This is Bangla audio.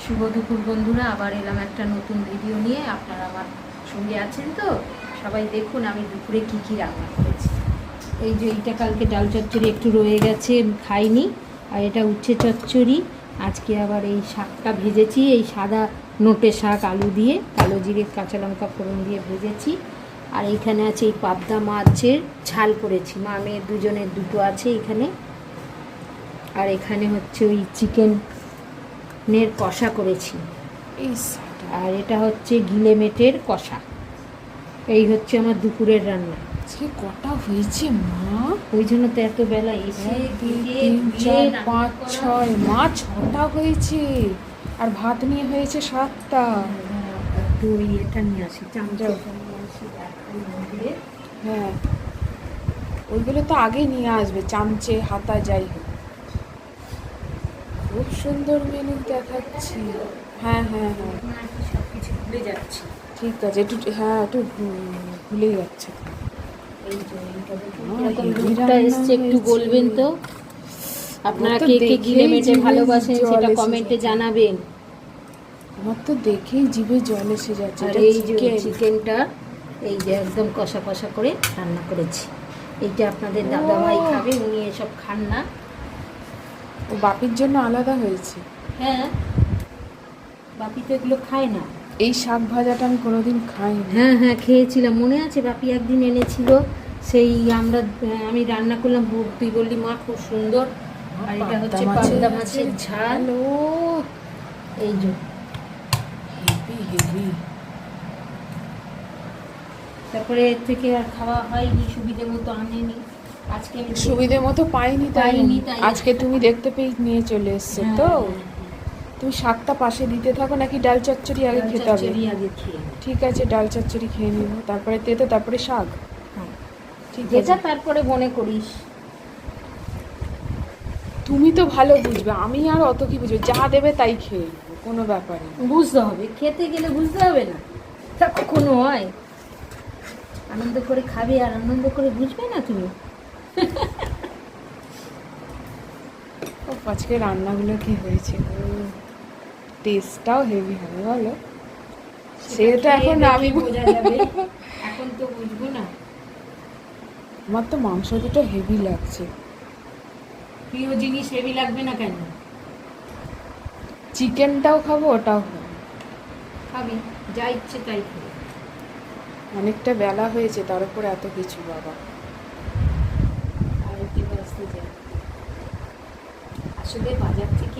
শুভ দুপুর বন্ধুরা, আবার এলাম একটা নতুন ভিডিও নিয়ে। আপনারা আমার সঙ্গে আছেন তো? সবাই দেখুন আমি দুপুরে কি কি রান্না করেছি। এই যে এইটা কালকে ডাল চচ্চড়ি একটু রয়ে গেছে, খাইনি। আর এটা উচ্ছে চচ্চড়ি। আজকে আবার এই শাকটা ভেজেছি, এই সাদা নোটে শাক আলু দিয়ে কালো জিরে কাঁচা লঙ্কা ফোড়ন দিয়ে ভেজেছি। আর এইখানে আছে এই পাবদা মাছের ঝাল করেছি, মা মেয়ের দুজনের দুটো আছে এখানে। আর এখানে হচ্ছে ওই চিকেনের কষা করেছি, আর এটা হচ্ছে গিলে মেটের কষা। এই হচ্ছে আমার দুপুরের রান্না। আজকে কটা হয়েছে মা? ওই জন্য তো এত বেলা এসে 3, 4, 5, 6 মা 6টা হয়েছে, আর ভাত নিয়ে হয়েছে 7টা। একটু ওই এটা নিয়ে আসি, চামচা নিয়ে আসি। হ্যাঁ, ওইগুলো তো আগে নিয়ে আসবে, চামচে হাতা যাই হোক। খুব সুন্দর মেনু দেখাচ্ছি। হ্যাঁ হ্যাঁ হ্যাঁ, সব কিছু ভুলে যাচ্ছি। ঠিক আছে, একটু হ্যাঁ একটু ভুলেই যাচ্ছে। এই যে এরকম দুধটা এসছে, একটু বলবেন তো আপনারা কে কে গিলে মেটে ভালোবাসেন, সেটা কমেন্টে জানাবেন। আমার তো দেখেই জিভে জল এসে যাচ্ছে। আর এই যে চিকেনটা এই যে একদম কষা কষা করে রান্না করেছি। এইটা আপনাদের দাদা ভাই খাবে, উনি এসব খান না। ও বাপির জন্য আলাদা হয়েছে। হ্যাঁ, বাপি তো এগুলো খায় না। এই শাক ভাজাটা আমি কোনোদিন খাইনি। হ্যাঁ হ্যাঁ, খেয়েছিলাম, মনে আছে বাপি একদিন এনেছিল। সেই আমি রান্না করলাম, তুই বললি মা খুব সুন্দর। আর এটা হচ্ছে পাবদা মাছের ঝাল। ও এই যে হেভি হেভি। তারপরে এর থেকে আর খাওয়া হয়নি, সুবিধে মতো আনেনি। আজকে আমি সুবিধে মতো পাইনি, তাই আজকে তুমি দেখতে পেয়ে নিয়ে চলে এসছো। তো তুমি শাকটা পাশে দিতে থাকো, নাকি ডাল চচ্চড়ি আগে খেতে হবে? ঠিক আছে, ডাল চচ্চড়ি খেয়ে নিব, তারপরে তেতো, তারপরে শাক। ঠিক আছে, তারপরে মনে করিস। তুমি তো ভালো বুঝবে, আমি আর অত কি বুঝবো? যা দেবে তাই খেয়ে নেবো, কোনো ব্যাপারে। বুঝতে হবে, খেতে গেলে বুঝতে হবে না, তা কখনো হয়? আনন্দ করে খাবে আর আনন্দ করে বুঝবে না তুমি। আজকে রান্নাগুলো কি হয়েছে, টেস্টটাও হেভি হবে বলো। সেটা এখন আমি বোঝা যাবে, এখন তো বুঝবো না। আমার তো মাংস দুটো হেভি লাগছে। প্রিয় জিনিস হেভি লাগবে না কেন? চিকেনটাও খাবো, ওটাও খাবো। খাবি, যা ইচ্ছে তাই খাবি। অনেকটা বেলা হয়েছে, তার উপর এত কিছু বাবা। আর একটু বাঁচতে যাই, আসলে বাজার থেকে